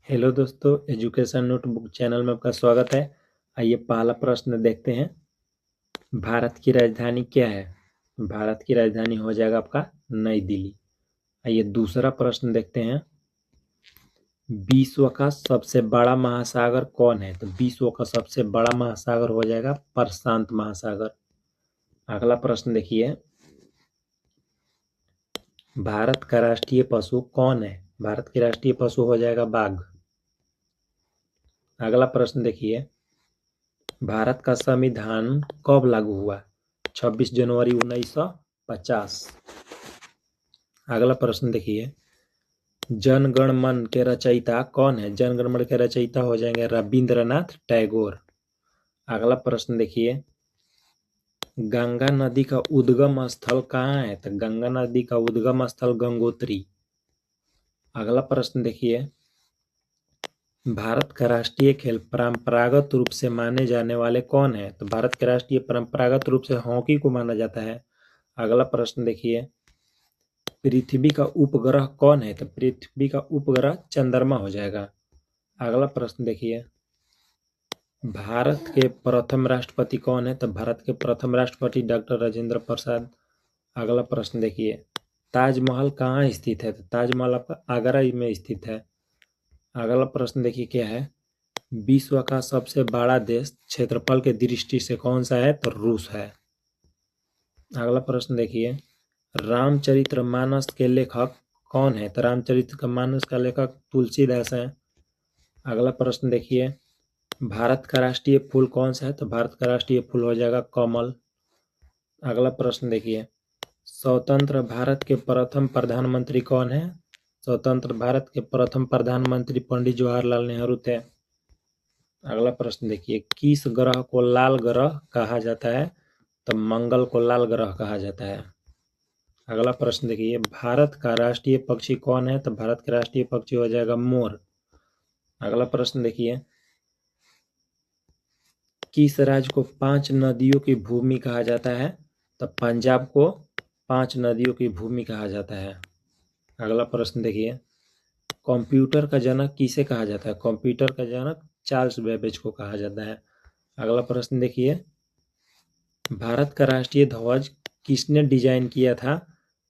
Hello दोस्तों, education notebook channel में आपका स्वागत है। आइए पहला प्रश्न देखते हैं। भारत की राजधानी क्या है? भारत की राजधानी हो जाएगा आपका नई दिल्ली। आइए दूसरा प्रश्न देखते हैं। विश्व का सबसे बड़ा महासागर कौन है? तो विश्व का सबसे बड़ा महासागर हो जाएगा प्रशांत महासागर। अगला प्रश्न देखिए। भारत का राष्ट्रीय पशु कौन है? भारत की राष्ट्रीय पशु हो जाएगा बाघ। अगला प्रश्न देखिए। भारत का संविधान कब लागू हुआ? 26 जनवरी 1950। अगला प्रश्न देखिए। जन गण मन के रचयिता कौन है? जन गण मन के रचयिता हो जाएंगे रविंद्रनाथ टैगोर। अगला प्रश्न देखिए। गंगा नदी का उद्गम स्थल कहाँ है? तो गंगा नदी का उद्गम स्थल गंगोत्री। अगला प्रश्न देखिए। भारत का राष्ट्रीय खेल परंपरागत रूप से माने जाने वाले कौन है? तो भारत के राष्ट्रीय परंपरागत रूप से हॉकी को माना जाता है। अगला प्रश्न देखिए। पृथ्वी का उपग्रह कौन है? तो पृथ्वी का उपग्रह चंद्रमा हो जाएगा। अगला प्रश्न देखिए। भारत के प्रथम राष्ट्रपति कौन है? तो भारत के प्रथम राष्ट्रपति डॉक्टर राजेंद्र प्रसाद। अगला प्रश्न देखिए। ताजमहल कहाँ स्थित है? तो ताजमहल आपका आगरा में स्थित है। अगला प्रश्न देखिए क्या है। विश्व का सबसे बड़ा देश क्षेत्रफल के दृष्टि से कौन सा है? तो रूस है। अगला प्रश्न देखिए। रामचरितमानस के लेखक कौन है? तो रामचरितमानस का लेखक तुलसीदास है। अगला प्रश्न देखिए। भारत का राष्ट्रीय फूल कौन सा है? तो भारत का राष्ट्रीय फूल हो जाएगा कमल। अगला प्रश्न देखिए। स्वतंत्र भारत के प्रथम प्रधानमंत्री कौन है? स्वतंत्र भारत के प्रथम प्रधानमंत्री पंडित जवाहरलाल नेहरू थे। अगला प्रश्न देखिए। किस ग्रह को लाल ग्रह कहा जाता है? तो मंगल को लाल ग्रह कहा जाता है। अगला प्रश्न देखिए। भारत का राष्ट्रीय पक्षी कौन है? तो भारत का राष्ट्रीय पक्षी हो जाएगा मोर। अगला प्रश्न देखिए। किस राज्य को 5 नदियों की भूमि कहा जाता है? तो पंजाब को 5 नदियों की भूमि कहा जाता है। अगला प्रश्न देखिए। कंप्यूटर का जनक किसे कहा जाता है? कंप्यूटर का जनक चार्ल्स बेबेज को कहा जाता है। अगला प्रश्न देखिए। भारत का राष्ट्रीय ध्वज किसने डिजाइन किया था?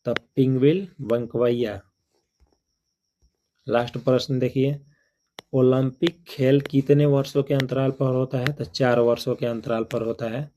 तो पिंगविल वेंकैया। लास्ट प्रश्न देखिए। ओलंपिक खेल कितने वर्षों के अंतराल पर होता है? तो 4 वर्षों के अंतराल पर होता है।